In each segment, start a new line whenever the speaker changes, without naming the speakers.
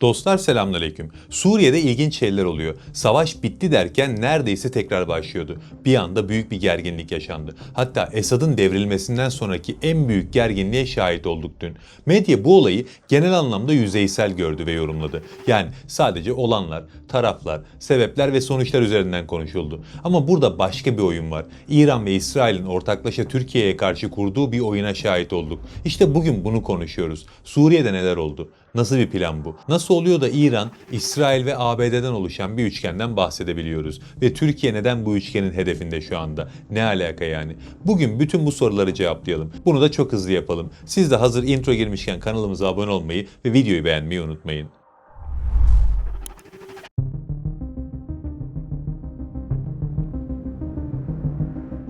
Dostlar selamünaleyküm. Suriye'de ilginç şeyler oluyor. Savaş bitti derken neredeyse tekrar başlıyordu. Bir anda büyük bir gerginlik yaşandı. Hatta Esad'ın devrilmesinden sonraki en büyük gerginliğe şahit olduk dün. Medya bu olayı genel anlamda yüzeysel gördü ve yorumladı. Yani sadece olanlar, taraflar, sebepler ve sonuçlar üzerinden konuşuldu. Ama burada başka bir oyun var. İran ve İsrail'in ortaklaşa Türkiye'ye karşı kurduğu bir oyuna şahit olduk. İşte bugün bunu konuşuyoruz. Suriye'de neler oldu? Nasıl bir plan bu? Nasıl oluyor da İran, İsrail ve ABD'den oluşan bir üçgenden bahsedebiliyoruz? Ve Türkiye neden bu üçgenin hedefinde şu anda? Ne alaka yani? Bugün bütün bu soruları cevaplayalım. Bunu da çok hızlı yapalım. Siz de hazır intro girmişken kanalımıza abone olmayı ve videoyu beğenmeyi unutmayın.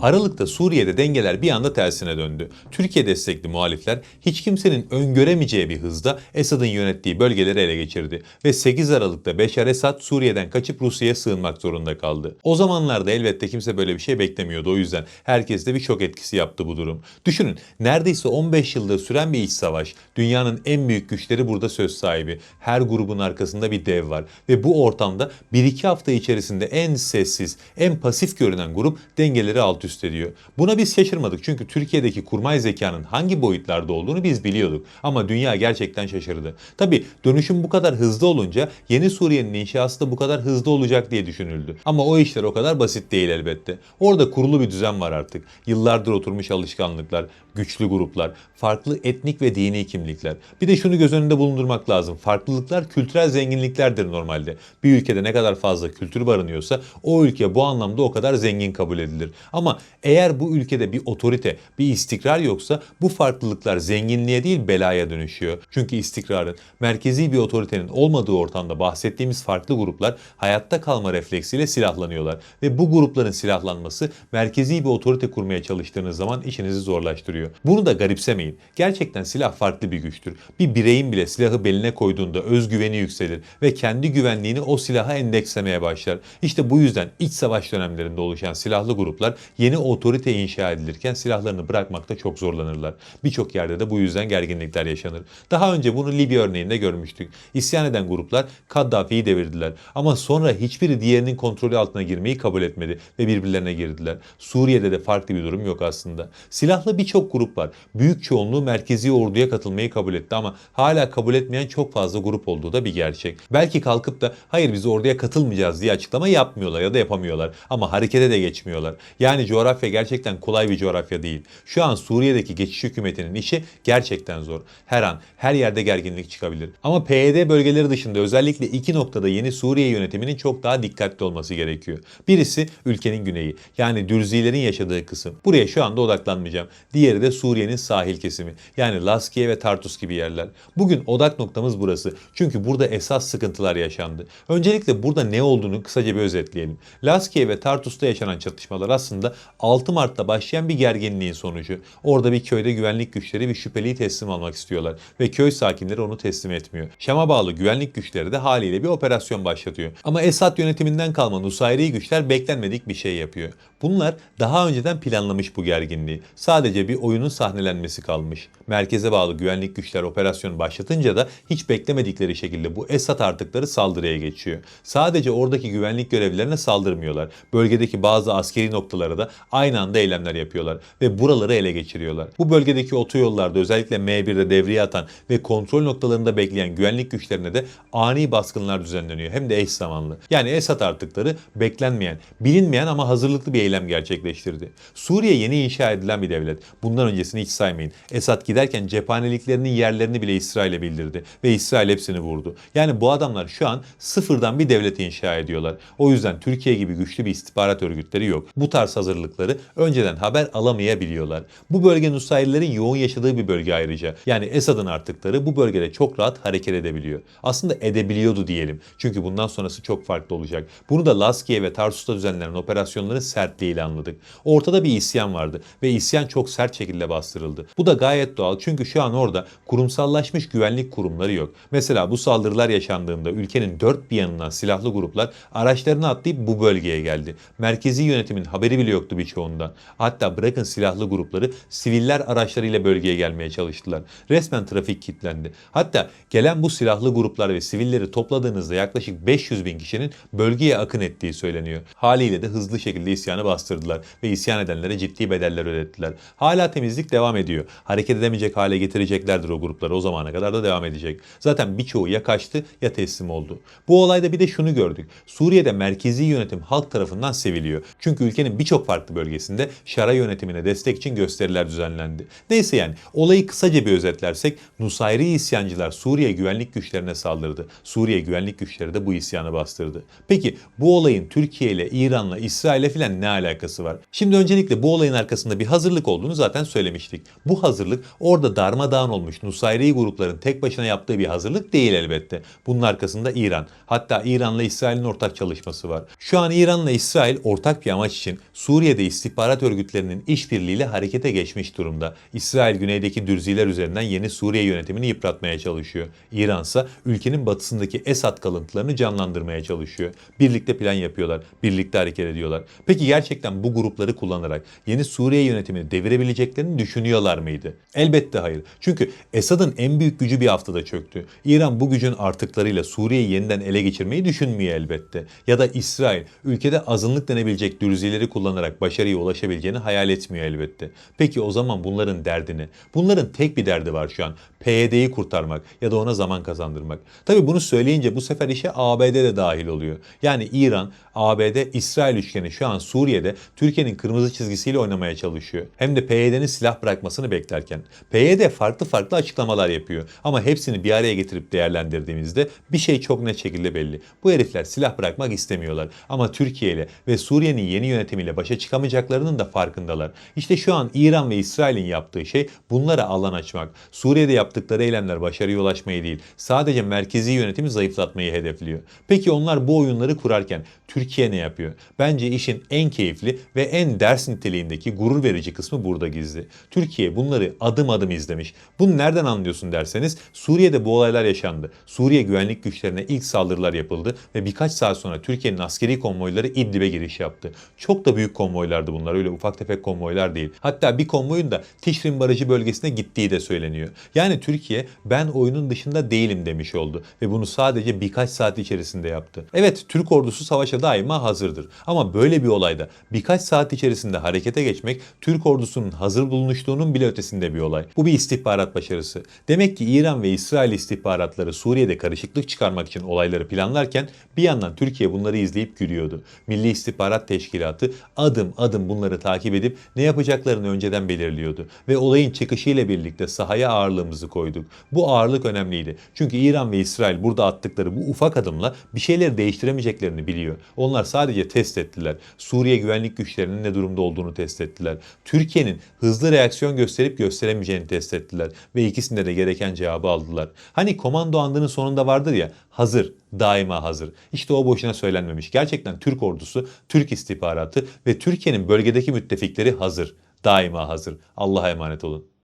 Aralık'ta Suriye'de dengeler bir anda tersine döndü. Türkiye destekli muhalifler hiç kimsenin öngöremeyeceği bir hızda Esad'ın yönettiği bölgeleri ele geçirdi ve 8 Aralık'ta Beşar Esad Suriye'den kaçıp Rusya'ya sığınmak zorunda kaldı. O zamanlarda elbette kimse böyle bir şey beklemiyordu, o yüzden herkeste bir şok etkisi yaptı bu durum. Düşünün, neredeyse 15 yıldır süren bir iç savaş. Dünyanın en büyük güçleri burada söz sahibi. Her grubun arkasında bir dev var ve bu ortamda 1-2 hafta içerisinde en sessiz, en pasif görünen grup dengeleri alt üst ediyor. Buna biz şaşırmadık çünkü Türkiye'deki kurmay zekanın hangi boyutlarda olduğunu biz biliyorduk. Ama dünya gerçekten şaşırdı. Tabi dönüşüm bu kadar hızlı olunca yeni Suriye'nin inşası da bu kadar hızlı olacak diye düşünüldü. Ama o işler o kadar basit değil elbette. Orada kurulu bir düzen var artık. Yıllardır oturmuş alışkanlıklar, güçlü gruplar, farklı etnik ve dini kimlikler. Bir de şunu göz önünde bulundurmak lazım. Farklılıklar kültürel zenginliklerdir normalde. Bir ülkede ne kadar fazla kültür barınıyorsa o ülke bu anlamda o kadar zengin kabul edilir. Ama eğer bu ülkede bir otorite, bir istikrar yoksa bu farklılıklar zenginliğe değil belaya dönüşüyor. Çünkü istikrarın, merkezi bir otoritenin olmadığı ortamda bahsettiğimiz farklı gruplar hayatta kalma refleksiyle silahlanıyorlar. Ve bu grupların silahlanması merkezi bir otorite kurmaya çalıştığınız zaman işinizi zorlaştırıyor. Bunu da garipsemeyin. Gerçekten silah farklı bir güçtür. Bir bireyin bile silahı beline koyduğunda özgüveni yükselir ve kendi güvenliğini o silaha endekslemeye başlar. İşte bu yüzden iç savaş dönemlerinde oluşan silahlı gruplar yeni otorite inşa edilirken silahlarını bırakmakta çok zorlanırlar. Birçok yerde de bu yüzden gerginlikler yaşanır. Daha önce bunu Libya örneğinde görmüştük. İsyan eden gruplar Kaddafi'yi devirdiler ama sonra hiçbiri diğerinin kontrolü altına girmeyi kabul etmedi ve birbirlerine girdiler. Suriye'de de farklı bir durum yok aslında. Silahlı birçok grup var. Büyük çoğunluğu merkezi orduya katılmayı kabul etti ama hala kabul etmeyen çok fazla grup olduğu da bir gerçek. Belki kalkıp da hayır biz orduya katılmayacağız diye açıklama yapmıyorlar ya da yapamıyorlar ama harekete de geçmiyorlar. Yani coğrafya gerçekten kolay bir coğrafya değil. Şu an Suriye'deki geçiş hükümetinin işi gerçekten zor. Her an, her yerde gerginlik çıkabilir. Ama PYD bölgeleri dışında özellikle iki noktada yeni Suriye yönetiminin çok daha dikkatli olması gerekiyor. Birisi ülkenin güneyi, yani Dürzilerin yaşadığı kısım. Buraya şu anda odaklanmayacağım. Diğeri de Suriye'nin sahil kesimi, yani Laskiye ve Tartus gibi yerler. Bugün odak noktamız burası. Çünkü burada esas sıkıntılar yaşandı. Öncelikle burada ne olduğunu kısaca bir özetleyelim. Laskiye ve Tartus'ta yaşanan çatışmalar aslında 6 Mart'ta başlayan bir gerginliğin sonucu. Orada bir köyde güvenlik güçleri bir şüpheliyi teslim almak istiyorlar ve köy sakinleri onu teslim etmiyor. Şam'a bağlı güvenlik güçleri de haliyle bir operasyon başlatıyor. Ama Esad yönetiminden kalma Nusayri güçler beklenmedik bir şey yapıyor. Bunlar daha önceden planlamış bu gerginliği. Sadece bir oyunun sahnelenmesi kalmış. Merkeze bağlı güvenlik güçler operasyonu başlatınca da hiç beklemedikleri şekilde bu Esad artıkları saldırıya geçiyor. Sadece oradaki güvenlik görevlilerine saldırmıyorlar. Bölgedeki bazı askeri noktalara da aynı anda eylemler yapıyorlar ve buraları ele geçiriyorlar. Bu bölgedeki otoyollarda özellikle M1'de devriye atan ve kontrol noktalarında bekleyen güvenlik güçlerine de ani baskınlar düzenleniyor. Hem de eş zamanlı. Yani Esad artıkları beklenmeyen, bilinmeyen ama hazırlıklı bir eylem gerçekleştirdi. Suriye yeni inşa edilen bir devlet. Bundan öncesini hiç saymayın. Esad giderken cephaneliklerinin yerlerini bile İsrail'e bildirdi ve İsrail hepsini vurdu. Yani bu adamlar şu an sıfırdan bir devlet inşa ediyorlar. O yüzden Türkiye gibi güçlü bir istihbarat örgütleri yok. Bu tarz hazırlıkları önceden haber alamayabiliyorlar. Bu bölge Nusayrilerin yoğun yaşadığı bir bölge ayrıca. Yani Esad'ın artıkları bu bölgede çok rahat hareket edebiliyor. Aslında edebiliyordu diyelim. Çünkü bundan sonrası çok farklı olacak. Bunu da Laskiye ve Tarsus'ta düzenlenen operasyonların sertliğiyle anladık. Ortada bir isyan vardı ve isyan çok sert şekilde bastırıldı. Bu da gayet doğal çünkü şu an orada kurumsallaşmış güvenlik kurumları yok. Mesela bu saldırılar yaşandığında ülkenin dört bir yanından silahlı gruplar araçlarını atlayıp bu bölgeye geldi. Merkezi yönetimin haberi bile yoktu korktu birçoğundan. Hatta bırakın silahlı grupları, siviller araçlarıyla bölgeye gelmeye çalıştılar. Resmen trafik kilitlendi. Hatta gelen bu silahlı gruplar ve sivilleri topladığınızda yaklaşık 500 bin kişinin bölgeye akın ettiği söyleniyor. Haliyle de hızlı şekilde isyanı bastırdılar ve isyan edenlere ciddi bedeller ödettiler. Hala temizlik devam ediyor. Hareket edemeyecek hale getireceklerdir o grupları, o zamana kadar da devam edecek. Zaten birçoğu ya kaçtı ya teslim oldu. Bu olayda bir de şunu gördük. Suriye'de merkezi yönetim halk tarafından seviliyor. Çünkü ülkenin birçok farklı bölgesinde Şara yönetimine destek için gösteriler düzenlendi. Neyse yani olayı kısaca bir özetlersek Nusayri isyancılar Suriye güvenlik güçlerine saldırdı. Suriye güvenlik güçleri de bu isyanı bastırdı. Peki bu olayın Türkiye ile, İran'la, İsrail'le filan ne alakası var? Şimdi öncelikle bu olayın arkasında bir hazırlık olduğunu zaten söylemiştik. Bu hazırlık orada darmadağın olmuş Nusayri grupların tek başına yaptığı bir hazırlık değil elbette. Bunun arkasında İran. Hatta İran'la İsrail'in ortak çalışması var. Şu an İran'la İsrail ortak bir amaç için Suriye'de istihbarat örgütlerinin işbirliğiyle harekete geçmiş durumda. İsrail güneydeki Dürziler üzerinden yeni Suriye yönetimini yıpratmaya çalışıyor. İran ise ülkenin batısındaki Esad kalıntılarını canlandırmaya çalışıyor. Birlikte plan yapıyorlar, birlikte hareket ediyorlar. Peki gerçekten bu grupları kullanarak yeni Suriye yönetimini devirebileceklerini düşünüyorlar mıydı? Elbette hayır. Çünkü Esad'ın en büyük gücü bir haftada çöktü. İran bu gücün artıklarıyla Suriye'yi yeniden ele geçirmeyi düşünmüyor elbette. Ya da İsrail ülkede azınlık denebilecek dürzileri kullanarak başarıya ulaşabileceğini hayal etmiyor elbette. Peki o zaman bunların derdi ne? Bunların tek bir derdi var şu an. PYD'yi kurtarmak ya da ona zaman kazandırmak. Tabi bunu söyleyince bu sefer işe ABD de dahil oluyor. Yani İran, ABD, İsrail üçgeni şu an Suriye'de Türkiye'nin kırmızı çizgisiyle oynamaya çalışıyor. Hem de PYD'nin silah bırakmasını beklerken. PYD farklı farklı açıklamalar yapıyor. Ama hepsini bir araya getirip değerlendirdiğimizde bir şey çok net şekilde belli. Bu herifler silah bırakmak istemiyorlar. Ama Türkiye ile ve Suriye'nin yeni yönetimiyle başa çıkamayacaklarının da farkındalar. İşte şu an İran ve İsrail'in yaptığı şey bunlara alan açmak. Suriye'de yaptıkları eylemler başarıya ulaşmayı değil, sadece merkezi yönetimi zayıflatmayı hedefliyor. Peki onlar bu oyunları kurarken Türkiye ne yapıyor? Bence işin en keyifli ve en ders niteliğindeki gurur verici kısmı burada gizli. Türkiye bunları adım adım izlemiş. Bunu nereden anlıyorsun derseniz Suriye'de bu olaylar yaşandı. Suriye güvenlik güçlerine ilk saldırılar yapıldı ve birkaç saat sonra Türkiye'nin askeri konvoyları İdlib'e giriş yaptı. Çok da büyük konvoylardı bunlar, öyle ufak tefek konvoylar değil. Hatta bir konvoyun da Tişrin Barajı bölgesine gittiği de söyleniyor. Yani Türkiye ben oyunun dışında değilim demiş oldu ve bunu sadece birkaç saat içerisinde yaptı. Evet, Türk ordusu savaşa daima hazırdır ama böyle bir olayda birkaç saat içerisinde harekete geçmek Türk ordusunun hazır bulunuşluğunun bile ötesinde bir olay. Bu bir istihbarat başarısı. Demek ki İran ve İsrail istihbaratları Suriye'de karışıklık çıkarmak için olayları planlarken bir yandan Türkiye bunları izleyip gülüyordu. Milli İstihbarat Teşkilatı adım adım bunları takip edip ne yapacaklarını önceden belirliyordu ve olayın çıkışıyla birlikte sahaya ağırlığımızı koyduk. Bu ağırlık önemliydi. Çünkü İran ve İsrail burada attıkları bu ufak adımla bir şeyleri değiştiremeyeceklerini biliyor. Onlar sadece test ettiler. Suriye güvenlik güçlerinin ne durumda olduğunu test ettiler. Türkiye'nin hızlı reaksiyon gösterip gösteremeyeceğini test ettiler ve ikisinde de gereken cevabı aldılar. Hani komando andının sonunda vardır ya, hazır, daima hazır. İşte o boşuna söylenmemiş. Gerçekten Türk ordusu, Türk istihbaratı ve Türkiye'nin bölgedeki müttefikleri hazır, daima hazır. Allah'a emanet olun.